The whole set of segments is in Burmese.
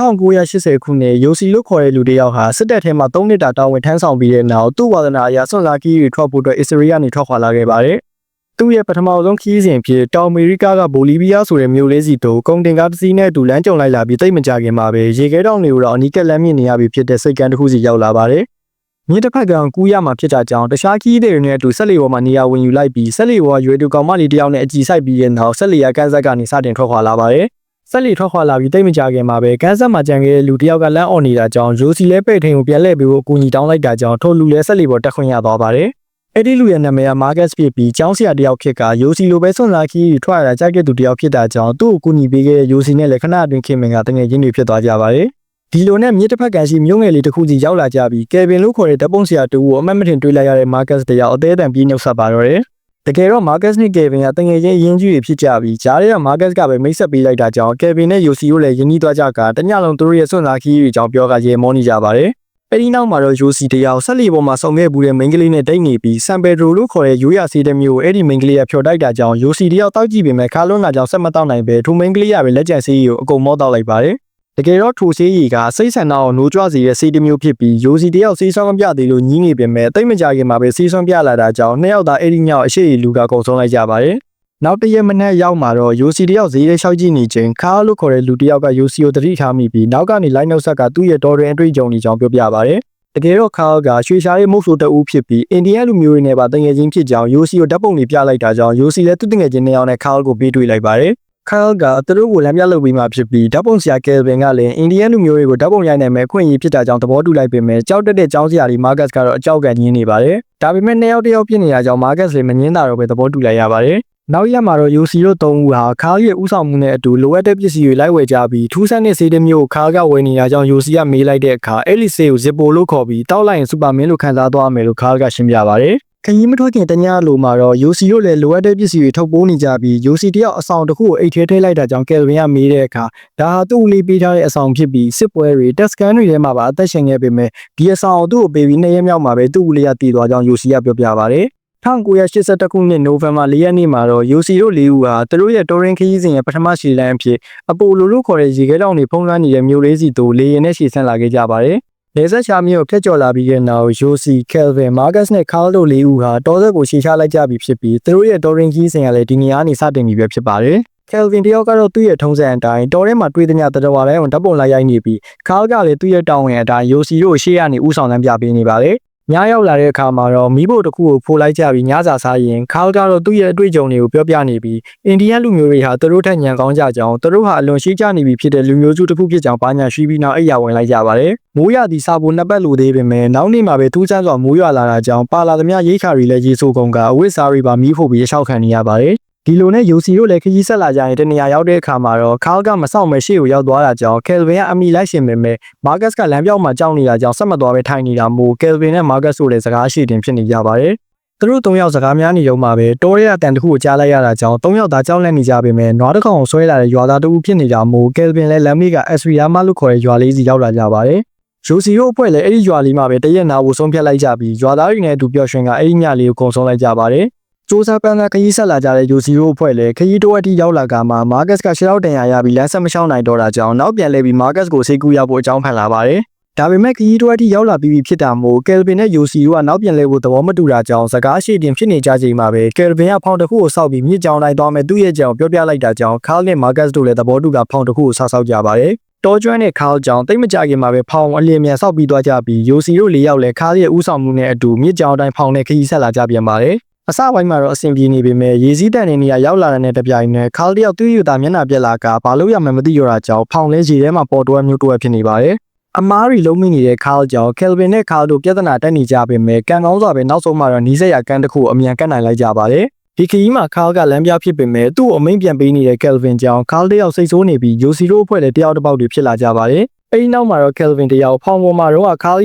1980 ခုနှစ်ယိုစီလို့ခေါ်တဲ့လူတစ်ယောက်ဟာစစ်တပ်ထဲမှာ3နှစ်တာတာဝန်ထမ်းဆောင်ပြီးတဲ့နောက်သူ့ဝါသနာအရဆွန်လာကီတွေထွက်ဖို့အတွက်အစ္စရေးကနေထွက်ခွာလာခဲ့ပါတယ်။သူ့ရဲ့ပထမဆုံးခီးစဉ်ဖြစ်တောင်အမေရိကကဘိုလီဗီးယားဆိုတဲ့မြို့လေးစီတို့ကုန်တင်ကားတစ်စီးနဲ့အတူလမ်းကြုံလိုက်လာပြီးတိတ်မကြခင်မှာပဲရေခဲတောင်တွေကိုတော့အနီးကပ်လမ်းမြင့်နေရပြီဖြစ်တဲ့စိတ်ကမ်းတစ်ခုစီရောက်လာပါတယ်။မြစ်တစ်ဖက်ကကူးရမှာဖြစ်တာကြောင့်တခြားခီးတွေနဲ့အတူဆက်လီပေါ်မှာနေရာဝင်ယူလိုက်ပြီးဆက်လီပေါ်ရွေတူကောင်မလေးတစ်ယောက်နဲ့အကြည့်ဆိုင်ပြီးတဲ့နောက်ဆက်လီရကန်းဆက်ကနေစတင်ထွက်ခွာလာပါတယ်။ဆက်လီထွက်ခွာလာပြီးတိတ်မကြခင်မှာပဲကန်းဆက်မှာကြံခဲ့တဲ့လူတစ်ယောက်ကလမ်းအော်နေတာကြောင့်ဂျိုစီလဲပဲ့ထိန်ကိုပြန်လှည့်ပြီးအကူအညီတောင်းလိုက်တာကြောင့်ထိုလူလဲဆက်လီပေါ်တက်ခွင့်ရသွားပါတယ်။အဲ့ဒီလူရဲ့နာမည်ကမာဂတ်ဖြစ်ပြီးကျောင်းဆရာတစ်ယောက်ဖြစ်ကယိုစီလိုပဲဆွန်လာခီထွက်ရတာကြိုက်တဲ့သူတစ်ယောက်ဖြစ်တာကြောင့်သူ့ကိုကူညီပေးခဲ့တဲ့ယိုစီနဲ့လည်းခဏအတွင်းခင်မင်ကတငယ်ချင်းတွေဖြစ်သွားကြပါတယ်။ဒီလိုနဲ့မြစ်တစ်ဖက်ကန်ရှိမြို့ငယ်လေးတစ်ခုစီရောက်လာကြပြီးကယ်ဗင်လို့ခေါ်တဲ့ဓာတ်ပုံဆရာတူကိုအမှတ်မထင်တွေ့လိုက်ရတဲ့မာဂတ်တယောက်အသေးအတန်ပြီးနှုတ်ဆက်ပါတော့တယ်။တကယ်တော့မာဂတ်နဲ့ကယ်ဗင်ကတငယ်ချင်းအရင်ကြီးတွေဖြစ်ကြပြီးဂျားရဲကမာဂတ်ကပဲမိတ်ဆက်ပေးလိုက်တာကြောင့်ကယ်ဗင်နဲ့ယိုစီတို့လည်းယဉ်နီးသွားကြကတညလုံးသူတို့ရဲ့ဆွန်လာခီတွေကြောင့်ပြောကရေမောနေကြပါတယ်။အဲဒီနောက်မှာတော့ယိုစီတယောက်ဆက်လီပေါ်မှာဆောင်ခဲ့ဘူးတဲ့မိန်းကလေးနဲ့တိတ်နေပြီးဆန်ပယ်ဒရိုလို့ခေါ်တဲ့ရိုးရစီးတဲ့မျိုးကိုအဲ့ဒီမိန်းကလေးကဖျော်တိုက်တာကြောင့်ယိုစီတယောက်တောက်ကြည့်ပေမဲ့ခါလွန်းတာကြောင့်ဆက်မတောက်နိုင်ပဲထိုမိန်းကလေးကပဲလက်ကျန်ဆေးရီကိုအကုန်မောတောက်လိုက်ပါတယ်။တကယ်တော့ထိုဆေးရီကစိတ်ဆန္ဒအောင်နိုးကြွစေတဲ့ဆေးတစ်မျိုးဖြစ်ပြီးယိုစီတယောက်ဆေးဆောင်မပြသေးလို့ညင်းနေပေမဲ့တိတ်မကြခင်မှာပဲဆေးဆောင်ပြလာတာကြောင့်နှစ်ယောက်သားအဲ့ဒီညောက်အရှိရီလူကကုန်ဆုံးလိုက်ကြပါတယ်။နောက်တရက်မနက်ရောက်မှာတော့ယိုစီတယောက်ဈေးထဲလျှောက်ကြည့်နေချိန်ခါလို့ခေါ်တဲ့လူတယောက်ကယိုစီကိုတတိထားမိပြီးနောက်ကနေလိုက်နှုတ်ဆက်ကသူ့ရဲ့တော်တွင်အတွေ့အကြုံတွေကြောင့်ပြောပြပါတယ်။တကယ်တော့ခါကရွှေရှားရဲ့မုတ်ဆိုတအူးဖြစ်ပြီးအိန္ဒိယလူမျိုးတွေနဲ့ပါတငယ်ချင်းဖြစ်ကြောင်းယိုစီကိုဓာတ်ပုံတွေပြလိုက်တာကြောင့်ယိုစီလည်းသူ့တငယ်ချင်းနှစ်ယောက်နဲ့ခါကိုပေးတွေ့လိုက်ပါတယ်။ခါကသူတို့ကိုလမ်းပြလုပ်ပြီးမှဖြစ်ပြီးဓာတ်ပုံဆရာကယ်ဗင်ကလည်းအိန္ဒိယလူမျိုးတွေကိုဓာတ်ပုံရိုက်နိုင်မဲ့အခွင့်အရေးဖြစ်တာကြောင့်သဘောတူလိုက်ပေမဲ့ကြောက်တက်တဲ့ကျောင်းဆရာကြီးမာဂတ်ကတော့အကြောက်ကန်ညင်းနေပါတယ်။ဒါပေမဲ့နှစ်ယောက်တယောက်ပြစ်နေတာကြောင့်မာဂတ်လည်းမငင်းတာတော့ပဲသဘောတူလိုက်ရပါတယ်။နောက်ရက်မှာတော့ယိုစီတို့၃ဦးဟာခါရဲ့ဥဆောင်မှုနဲ့အတူလိုအပ်တဲ့ပစ္စည်းတွေလိုက်ဝယ်ကြပြီးထူးဆန်းတဲ့ဆေးတစ်မျိုးကိုခါကဝယ်နေတာကြောင့်ယိုစီကမေးလိုက်တဲ့အခါအဲ့ဒီဆေးကိုဇစ်ပိုလို့ခေါ်ပြီးတောက်လိုက်ရင်စူပါမင်းလို့ခံစားသွားမယ်လို့ခါကရှင်းပြပါတယ်။ခရီးမထွက်ခင်တညလိုမှာတော့ယိုစီတို့လည်းလိုအပ်တဲ့ပစ္စည်းတွေထုတ်ပိုးနေကြပြီးယိုစီတယောက်အဆောင်တစ်ခုကိုအိတ်ထဲထည့်လိုက်တာကြောင့်ကယ်ဗင်ကမေးတဲ့အခါဒါဟာသူ့လေးပေးထားတဲ့အဆောင်ဖြစ်ပြီးစစ်ပွဲတွေတက်စကန်တွေထဲမှာပါအသက်ရှင်ခဲ့ပေမဲ့ဒီအဆောင်ကိုသူ့ကိုပေးပြီး2ရက်မြောက်မှာပဲသူ့ဦးလေးကတည်သွားကြောင်းယိုစီကပြောပြပါတယ်။1982ခုနှစ်နိုဝင်ဘာ4ရက်နေ့မှာတော့ယိုစီတို့၄ဦးဟာသူတို့ရဲ့တော်ရင်ခရီးစဉ်ရဲ့ပထမရှည်လမ်းအဖြစ်အပိုလိုလို့ခေါ်တဲ့ရေခဲတောင်တွေဖုံးလွှမ်းနေတဲ့မြို့လေးစီတို့လေရင်နဲ့ရှည်ဆန်းလာခဲ့ကြပါတယ်။လေဆက်ချာမြို့ကိုဖျက်ကျော်လာပြီးတဲ့နောက်ယိုစီကယ်ဗင်မာဂတ်နဲ့ကားတို့၄ဦးဟာတောဆက်ကိုရှည်ချလိုက်ကြပြီဖြစ်ပြီးသူတို့ရဲ့တော်ရင်ခရီးစဉ်ကလည်းဒီနေရာကနေစတင်ပြီးပဲဖြစ်ပါတယ်။ကယ်ဗင်တယောက်ကတော့သူ့ရဲ့ထုံးစံအတိုင်းတော်ထဲမှာတွေ့တဲ့ညတတော်ဝါတိုင်းကိုဓာတ်ပုံလိုက်ရိုက်နေပြီးကားကလည်းသူ့ရဲ့တောင်းဝင်အတိုင်းယိုစီတို့ရှေ့ကနေဥဆောင်လမ်းပြပေးနေပါတယ်။ညရောက်လာတဲ့အခါမှာတော့မိဖို့တစ်ခုကိုဖိုးလိုက်ကြပြီးညစာစားရင်ခါကတော့သူ့ရဲ့အတွေ့အကြုံတွေကိုပြောပြနေပြီးအိန္ဒိယလူမျိုးတွေဟာသူတို့ထက်ညံကောင်းကြကြောင်းသူတို့ဟာအလွန်ရှိကြနေပြီဖြစ်တဲ့လူမျိုးစုတစ်ခုဖြစ်ကြောင်းပါညာရှိပြီးနောက်အိယာဝင်လိုက်ကြပါတယ်။မိုးရသည့်စာဖို့နှစ်ပတ်လိုသေးပေမဲ့နောက်နေ့မှာပဲထူးဆန်းစွာမိုးရွာလာတာကြောင့်ပါလာသမျှရိတ်ခါတွေလည်းရေဆိုးကုန်ကအဝိစာတွေပါမီးဖို့ပြီးရောက်ခံနေရပါတယ်။ဒီလိုနဲ့ယိုစီတို့လည်းခရီးဆက်လာကြရင်တနေရာရောက်တဲ့အခါမှာတော့ခါကမဆောင်မဲ့ရှေ့ကိုရောက်သွားတာကြောင့်ကယ်ဗင်ကအမိလိုက်ရှင်ပေမဲ့မာဂတ်ကလမ်းပြောက်မှာကြောက်နေတာကြောင့်ဆက်မသွားပဲထိုင်နေတာမို့ကယ်ဗင်နဲ့မာဂတ်ဆိုတဲ့စကားရှိတင်ဖြစ်နေကြပါတယ်။သူတို့၃ယောက်စကားများနေရုံမှာပဲတောရဲအတန်တစ်ခုကိုကြားလိုက်ရတာကြောင့်၃ယောက်သားကြောက်လန့်နေကြပေမဲ့နွားတစ်ကောင်ကိုဆွဲလာတဲ့ရွာသားတူဖြစ်နေတာမို့ကယ်ဗင်လည်းလမ်းမေးကအက်စရီယာမလို့ခေါ်တဲ့ရွာလေးစီရောက်လာကြပါတယ်။ယိုစီတို့အဖွဲ့လည်းအဲ့ဒီရွာလေးမှာပဲတရက်နာဖို့ဆုံးဖြတ်လိုက်ကြပြီးရွာသားတွေနဲ့အတူပျော်ရွှင်ကအဲ့ဒီညလေးကိုကုံဆုံးလိုက်ကြပါတယ်။စူးစမ်းပန်းခရီးဆက်လာကြတဲ့ယိုစီရိုအဖွဲ့လည်းခရီးတိုးအထိရောက်လာကမှမာဂတ်ကရှေ့ရောက်တန်ရပြီးလမ်းဆက်မရှောင်းနိုင်တော့တာကြောင့်နောက်ပြန်လဲပြီးမာဂတ်ကိုစိတ်ကူးရောက်ဖို့အကြောင်းဖန်လာပါတယ်။ဒါပေမဲ့ခရီးတိုးအထိရောက်လာပြီးဖြစ်တာမို့ကယ်ဗင်နဲ့ယိုစီရိုကနောက်ပြန်လဲဖို့သဘောမတူတာကြောင့်စကားရှည်တင်ဖြစ်နေကြချိန်မှာပဲကယ်ဗင်ကဖောင်တစ်ခုကိုစောက်ပြီးမြစ်ကြောင်တိုင်းသွားမယ်သူ့ရဲ့ကြောင်ပြောပြလိုက်တာကြောင့်ခါနဲ့မာဂတ်တို့လည်းသဘောတူကဖောင်တစ်ခုကိုဆောက်ကြပါတယ်။တောကျွမ်းတဲ့ခါကြောင့်တိတ်မကြခင်မှာပဲဖောင်အလျင်မြန်ဆောက်ပြီးသွားကြပြီးယိုစီရို၄ယောက်လည်းခါရဲ့ဥဆောင်မှုနဲ့အတူမြစ်ကြောင်တိုင်းဖောင်နဲ့ခရီးဆက်လာကြပြန်ပါတယ်။အစပိုင်းမှာတော့အဆင်ပြေနေပေမဲ့ရေစည်းတန်တဲ့နေရာရောက်လာတဲ့တပြိုင်နက်ခါလ်တယောက်သူ့ယူတာမျက်နှာပြက်လာကဘာလို့ရမှမသိရတာကြောင့်ဖောင်လဲရေထဲမှာပေါ်တွဲမျိုးတွဲဖြစ်နေပါတယ်။အမားရီလုံးမိနေတဲ့ခါလ်ကြောင့်ကယ်ဗင်နဲ့ခါလ်တို့ပြဿနာတက်နေကြပေမဲ့ကန်ကောင်းစွာပဲနောက်ဆုံးမှာတော့နီးစက်ရကန်တစ်ခုအမြန်ကတ်နိုင်လိုက်ကြပါတယ်။ဒီခရီးမှာခါလ်ကလမ်းပြဖြစ်ပေမဲ့သူ့အမိန်ပြန်ပေးနေတဲ့ကယ်ဗင်ကြောင့်ခါလ်တယောက်စိတ်ဆိုးနေပြီးယိုစီတို့အဖွဲ့လည်းတယောက်တစ်ပေါက်တွေဖြစ်လာကြပါတယ်။အဲဒီနောက်မှာတော့ကယ်ဗင်တယောက်ဖောင်ပေါ်မှာတော့ခါလ်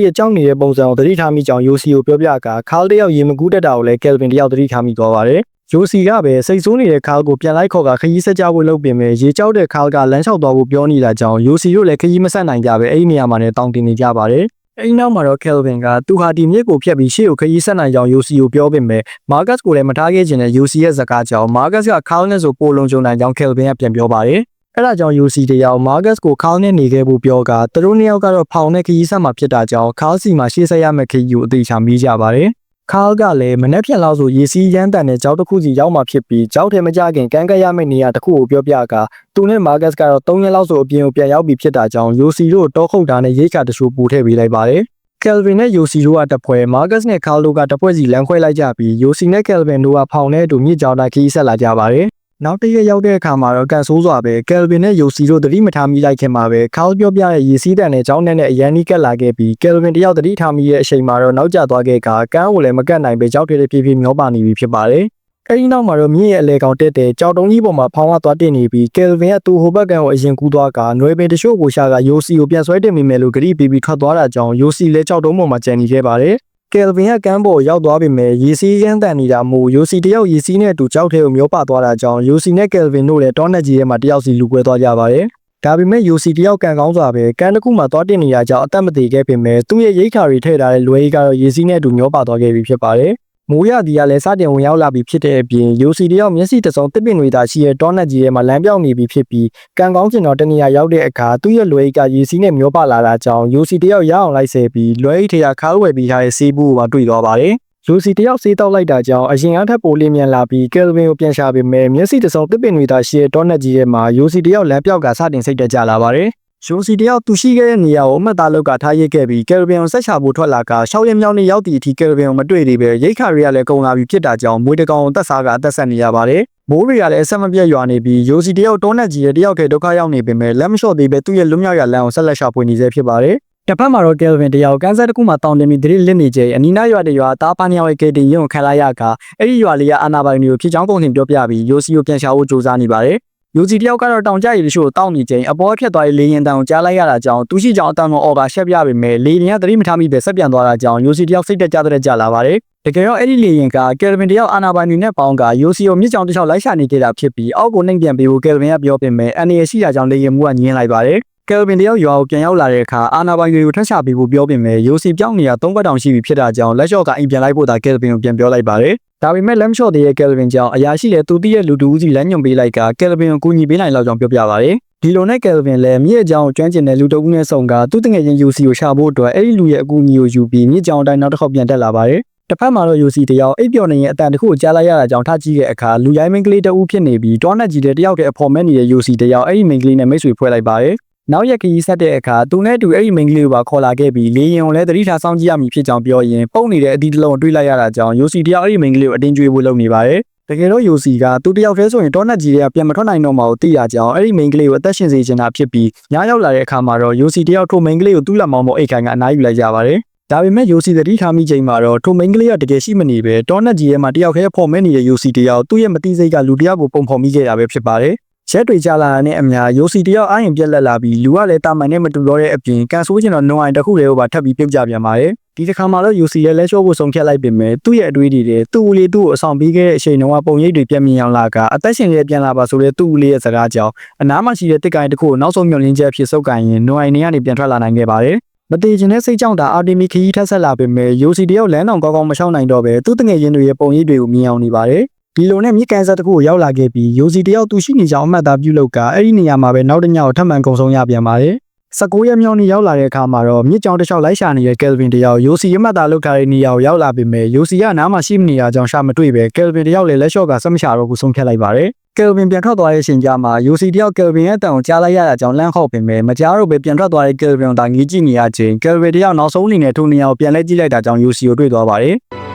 ရဲ့ကြောက်နေတဲ့ပုံစံကိုသတိထားမိကြောင်းယိုစီကိုပြောပြကခါလ်တယောက်ရေမကူးတတ်တာကိုလည်းကယ်ဗင်တယောက်သတိထားမိသွားပါတယ်။ယိုစီကပဲစိတ်ဆိုးနေတဲ့ခါလ်ကိုပြန်လိုက်ခေါ်ကခရီးဆက်ကြဖို့လုပ်ပြင်မဲ့ရေကြောက်တဲ့ခါလ်ကလမ်းလျှောက်သွားဖို့ပြောနေတာကြောင့်ယိုစီတို့လည်းခရီးမဆက်နိုင်ကြပဲအဲဒီနေရာမှာလည်းတောင်းတင်နေကြပါတယ်။အဲဒီနောက်မှာတော့ကယ်ဗင်ကသူဟာဒီမြစ်ကိုဖျက်ပြီးရှေ့ကိုခရီးဆက်နိုင်ကြောင်းယိုစီကိုပြောပြင်မဲ့မာဂတ်ကိုလည်းမထားခဲ့ခြင်းနဲ့ယိုစီရဲ့စကားကြောင့်မာဂတ်ကခါလ်နဲ့ဆိုပိုလုံကြုံနိုင်ကြောင်းကယ်ဗင်ကပြန်ပြောပါတယ်။ အဲ့ဒါကြောင့် UC တယောက် Marcus ကို Carl နဲ့နေခဲ့ဖို့ပြောကသူတို့နှစ်ယောက်ကတော့ဖောင်နဲ့ခရီးဆက်မှာဖြစ်တာကြောင့် Carl စီမှာရှေ့ဆက်ရမယ့်ခရီးကိုအသေးချာမိကြပါတယ်။ Carl ကလည်းမနေ့ဖြန်လောက်ဆိုရေစီးရမ်းတန်တဲ့ကြောက်တစ်ခုစီရောက်မှဖြစ်ပြီးကြောက်ထဲမကြခင်ကန်းကရမယ့်နေရာတစ်ခုကိုပြောပြကသူနဲ့ Marcus ကတော့3ရက်လောက်ဆိုအပြင်ကိုပြန်ရောက်ပြီးဖြစ်တာကြောင့် UC တို့တောခုတ်တာနဲ့ရိတ်ခါတချို့ပူထည့်ပေးလိုက်ပါတယ်။ Kelvin နဲ့ UC တို့ကတပွဲ Marcus နဲ့ Carl တို့ကတပွဲစီလမ်းခွဲလိုက်ကြပြီး UC နဲ့ Kelvin တို့ကဖောင်နဲ့အတူမြစ်ကြောင်တိုင်းခရီးဆက်လာကြပါတယ်။နောက်တစ်ရက်ရောက်တဲ့အခါမှာတော့ကန်ဆိုးစွာပဲ Kelvin နဲ့ UC တို့သတိမထားမိလိုက်ခင်မှာပဲ Carl ပြောပြတဲ့ရေစီးတန်နဲ့ကြောင်းနဲ့အရန်နီးကတ်လာခဲ့ပြီး Kelvin တယောက်သတိထားမိတဲ့အချိန်မှာတော့နောက်ကျသွားခဲ့ကကန်းကိုလည်းမကတ်နိုင်ပဲကြောက်ထဲဖြည်းဖြည်းမျောပါနေပြီဖြစ်ပါတယ်။အဲဒီနောက်မှာတော့မြင့်ရဲ့အလဲကောင်တက်တဲ့ကြောက်တုံးကြီးပေါ်မှာဖောင်းသွားတင်နေပြီး Kelvin ကသူ့ဟိုဘက်ကန်ကိုအရင်ကူးသွားကနွေပင်တချို့ကိုရှာက UC ကိုပြန်ဆွဲတင်မိမယ်လို့ဂရိပေးပြီးထွက်သွားတာကြောင့် UC လည်းကြောက်တုံးပေါ်မှာကျန်နေခဲ့ပါတယ်။ Kelvin ကကန်းပေါ်ရောက်သွားပြီမဲ့ရေစီးရမ်းတန်နေတာမို့ UC တယောက်ရေစီးနဲ့အတူကြောက်ထဲကိုမျောပါသွားတာကြောင့် UC နဲ့ Kelvin တို့လည်းတောနက်ကြီးထဲမှာတယောက်စီလူကွဲသွားကြပါတယ်။ဒါပေမဲ့ UC တယောက်ကန်ကောင်းစွာပဲကန်းတစ်ခုမှာသွားတင်နေတာကြောင့်အသက်မသေးခဲ့ပေမဲ့သူ့ရဲ့ရိတ်ခါတွေထည့်ထားတဲ့လွယ်ကြီးကတော့ရေစီးနဲ့အတူမျောပါသွားခဲ့ပြီဖြစ်ပါတယ်။မိုးရသည်ကလည်းစတင်ဝင်ရောက်လာပြီးဖြစ်တဲ့အပြင် UC တယောက်မျက်စိတစုံတစ်ပင်တွေသာရှိတဲ့တောနက်ကြီးထဲမှာလမ်းပြောင်းနေပြီးဖြစ်ပြီးကန်ကောင်းကျင်တော့တနေရာရောက်တဲ့အခါသူ့ရဲ့လွယ်ကြီးကရေစီးနဲ့မျောပါလာတာကြောင့် UC တယောက်ရအောင်လိုက်ဆဲပြီးလွယ်ကြီးထဲကခါးဝယ်ပြီးထားတဲ့ဆေးဘူးကိုပါတွေ့သွားပါတယ်။ UC တယောက်ဆေးတောက်လိုက်တာကြောင့်အရင်အထက်ပိုလင်းမြန်လာပြီး Kelvin ကိုပြန်ရှာပေမဲ့မျက်စိတစုံတစ်ပင်တွေသာရှိတဲ့တောနက်ကြီးထဲမှာ UC တယောက်လမ်းပြောက်ကစတင်စိတ်တက်ကြလာပါတယ်။ UC တယောက်သူရှိခဲ့တဲ့နေရာကိုအမှတ်သားလောက်ကထားရစ်ခဲ့ပြီး Kelvin ကိုဆက်ချဖို့ထွက်လာက6ရက်မြောက်နေ့ရောက်သည့်အထိ Kelvin ကိုမတွေ့သေးပဲရိတ်ခါတွေကလည်းကုန်လာပြီးဖြစ်တာကြောင့်မွေးတကောင်ကိုတက်စားကအသက်ဆက်နေရပါတယ်။မိုးတွေကလည်းအဆက်မပြတ်ရွာနေပြီး UC တယောက်တောနက်ကြီးရဲ့တယောက်ထဲဒုက္ခရောက်နေပေမဲ့လက်မလျှော့သေးပဲသူ့ရဲ့လွတ်မြောက်ရလမ်းကိုဆက်လက်ရှာဖွေနေစေဖြစ်ပါတယ်။တစ်ဖက်မှာတော့ Kelvin တယောက်ကန်းဆက်တစ်ခုမှာတောင်းတင်ပြီးဒရိလစ်နေချိန်အနီးနားရွာတဲ့ရွာသားပါနှစ်ယောက်ရဲ့ကေတင်ရုံခံလိုက်ရကအဲ့ဒီရွာလေးကအာနာပိုင်တွေကိုဖြစ်ချောင်းပုံစံပြောပြပြီး UC ကိုပြန်ရှာဖို့ကြိုးစားနေပါတယ်။ UC တယောက်ကတော့တောင်ကျရည်တချို့တောက်နေချိန်အပေါ်ဖြတ်သွားတဲ့လေရင်တန်ကိုကြားလိုက်ရတာကြောင့်သူရှိကြောင်အတန်တော်အော်ကရှက်ပြပေမဲ့လေရင်ကသတိမထားမိပဲဆက်ပြန်သွားတာကြောင့် UC တယောက်စိတ်တက်ကြလာပါတယ်။တကယ်တော့အဲ့ဒီလေရင်က Kelvin တယောက်အာနာပိုင်တွေနဲ့ပေါင်းက UC ကိုမြစ်ကြောင်တစ်ချောင်းလိုက်ရှာနေကြတာဖြစ်ပြီးအောက်ကိုနှိမ်ပြန်ပေးဖို့ Kelvin ကပြောပေမဲ့အန်ရရှိတာကြောင့်လေရင်မှုကညင်းလိုက်ပါတယ်။ Kelvin တယောက်ရွာကိုပြန်ရောက်လာတဲ့အခါအာနာပိုင်တွေကိုထပ်ရှာပေးဖို့ပြောပေမဲ့ UC ပြောင်းနေတာ3ပတ်တောင်ရှိပြီဖြစ်တာကြောင့်လက်လျှော့ကအိမ်ပြန်လိုက်ဖို့သာ Kelvin ကိုပြန်ပြောလိုက်ပါတယ်။ဒါပေမဲ့လက်မလျှော့သေးတဲ့ Kelvin ကြောင့်အရာရှိလည်းသူတည့်ရဲ့လူတူဦးစီလမ်းညွှန်ပေးလိုက်က Kelvin ကိုကူညီပေးနိုင်လောက်ကြောင်းပြောပြပါတယ်။ဒီလိုနဲ့ Kelvin လည်းမြစ်အကြောင်းကိုကျွမ်းကျင်တဲ့လူတဦးနဲ့ဆုံကသူ့တငယ်ချင်း UC ကိုရှာဖို့အတွက်အဲ့ဒီလူရဲ့အကူအညီကိုယူပြီးမြစ်ကြောင်တိုင်းနောက်တစ်ခေါက်ပြန်တက်လာပါတယ်။တစ်ဖက်မှာတော့ UC တယောက်အိပ်ပျော်နေရင်အတန်တစ်ခုကိုကြားလိုက်ရတာကြောင့်ထကြည့်တဲ့အခါလူရိုင်းမင်းကလေးတဦးဖြစ်နေပြီးတောနက်ကြီးတဲ့တယောက်တည်းအဖော်မဲ့နေတဲ့ UC တယောက်အဲ့ဒီမင်းကလေးနဲ့မိတ်ဆွေဖွဲ့လိုက်ပါတယ်။နောက်ရက်ခရီးဆက်တဲ့အခါသူနဲ့အတူအဲ့ဒီမင်းကလေးကိုပါခေါ်လာခဲ့ပြီးလေရင်ကိုလည်းသတိထားစောင့်ကြည့်ရမည်ဖြစ်ကြောင်းပြောရင်ပုံနေတဲ့အသီးတစ်လုံးတွေးလိုက်ရတာကြောင့် UC တယောက်အဲ့ဒီမင်းကလေးကိုအတင်းကျွေးဖို့လုပ်နေပါတယ်။တကယ်တော့ UC ကသူတယောက်တည်းဆိုရင်တောနက်ကြီးတွေကပြန်မထွက်နိုင်တော့မှကိုသိရကြောင်းအဲ့ဒီမင်းကလေးကိုအသက်ရှင်စေချင်တာဖြစ်ပြီးညရောက်လာတဲ့အခါမှာတော့ UC တယောက်ထိုမင်းကလေးကိုသူ့လက်မောင်းပေါ်အိတ်ခိုင်ကအနားယူလိုက်ကြပါတယ်။ဒါပေမဲ့ UC သတိထားမိချိန်မှာတော့ထိုမင်းကလေးကတကယ်ရှိမနေပဲတောနက်ကြီးထဲမှာတယောက်တည်းဖော်မဲ့နေတဲ့ UC တယောက်သူ့ရဲ့မတိစိတ်ကလူတယောက်ကိုပုံဖော်မိခဲ့တာပဲဖြစ်ပါတယ်။ရက်တွေကြာလာတဲ့အမျှ UC တယောက်အာရင်ပြက်လက်လာပြီးလူကလည်းတာမန်နဲ့မတူတော့တဲ့အပြင်ကန်ဆိုးကျင်တော့နှုံအိုင်တစ်ခုတည်းကိုပါထပ်ပြီးပြုတ်ကြပြန်ပါတယ်။ဒီတစ်ခါမှတော့ UC ရဲ့လက်လျှော့ဖို့ဆုံးဖြတ်လိုက်ပေမဲ့သူ့ရဲ့အတွေးတွေတဲ့သူ့ဦးလေးသူ့ကိုအဆောင်ပေးခဲ့တဲ့အချိန်တုန်းကပုံရိပ်တွေပြန်မြင်အောင်လာကအသက်ရှင်ရဲ့ပြန်လာပါဆိုတဲ့သူ့ဦးလေးရဲ့စကားကြောင့်အနားမှာရှိတဲ့တစ်ကိုင်တစ်ခုကိုနောက်ဆုံးမျှော်လင့်ချက်ဖြစ်စုပ်ကိုင်ရင်နှုံအိုင်တွေကနေပြန်ထွက်လာနိုင်ခဲ့ပါတယ်။မတည်ခြင်းနဲ့စိတ်ကြောင့်ဒါအာတီမီခရီးထက်ဆက်လာပေမဲ့ UC တယောက်လမ်းတောင်ကောင်းကောင်းမရှောင်နိုင်တော့ပဲသူ့တငယ်ချင်းတွေရဲ့ပုံရိပ်တွေကိုမြင်အောင်နေပါတယ်။ဒီလိုနဲ့မြစ်ကန်ဆက်တစ်ခုကိုရောက်လာခဲ့ပြီး UC တယောက်သူရှိနေကြောင်းအမှတ်သားပြုလုပ်ကအဲ့ဒီနေရာမှာပဲနောက်တစ်ညကိုထပ်မံကုံဆုံးရပြန်ပါတယ်။19ရက်မြောက်နေ့ရောက်လာတဲ့အခါမှာတော့မြစ်ကြောင်တစ်လျှောက်လိုက်ရှာနေတဲ့ Kelvin တယောက် UC အမှတ်သားလုပ်ထားတဲ့နေရာကိုရောက်လာပေမဲ့ UC ကနားမှာရှိမနေတာကြောင့်ရှာမတွေ့ပဲ Kelvin တယောက်လည်းလက်လျှော့ကဆက်မရှာတော့ဘူးဆုံးဖြတ်လိုက်ပါတယ်။ Kelvin ပြန်ထွက်သွားတဲ့အချိန်ကျမှ UC တယောက် Kelvin ရဲ့အတန်ကိုကြားလိုက်ရတာကြောင့်လန့်ခေါက်ပေမဲ့မကြားတော့ပဲပြန်ထွက်သွားတဲ့ Kelvin ကိုသာငေးကြည့်နေရချိန် Kelvin တယောက်နောက်ဆုံးအနေနဲ့ထိုနေရာကိုပြန်လဲကြည့်လိုက်တာကြောင့် UC ကိုတွေ့သွားပါတယ်။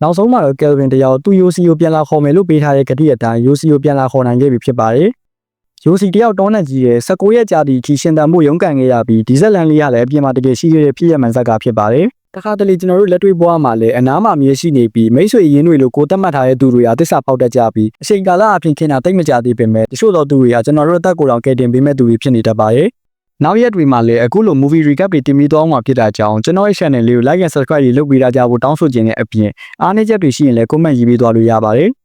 နောက်ဆုံးမှာတော့ Kelvin တယောက်သူ UC ကိုပြန်လာခေါ်မယ်လို့ပေးထားတဲ့ကတိအတိုင်း UC ကိုပြန်လာခေါ်နိုင်ခဲ့ပြီဖြစ်ပါတယ်။ UC တယောက်တောနက်ကြီးရဲ့19ရက်ကြာသည့်အထိရှင်သန်မှုရုန်းကန်ခဲ့ရပြီးဒီဇက်လန်လေးကလည်းအပြင်မှာတကယ်ရှိခဲ့တဲ့ဖြစ်ရမှန်ဇက်ကဖြစ်ပါတယ်။တခါတလေကျွန်တော်တို့လက်တွေ့ဘဝမှာလည်းအနားမှာမြဲရှိနေပြီးမိတ်ဆွေရင်းတွေလို့ကိုယ်သတ်မှတ်ထားတဲ့သူတွေဟာတစ္ဆာပေါက်တတ်ကြပြီးအချိန်ကာလအပြင်ခင်တာတိတ်မကြသေးပေမဲ့တချို့သောသူတွေကကျွန်တော်တို့အသက်ကိုယ်တော်ကယ်တင်ပေးမဲ့သူတွေဖြစ်နေတတ်ပါတယ်။နောက်ရက်တွေမှာလည်းအခုလို movie recap တွေတင်ပြီးသွားမှာဖြစ်တာကြောင့်ကျွန်တော်ရဲ့ channel လေးကို like and subscribe လုပ်ပေးကြဖို့တောင်းဆိုချင်တဲ့အပြင်အားနည်းချက်တွေရှိရင်လည်း comment ရေးပေးသွားလို့ရပါတယ်။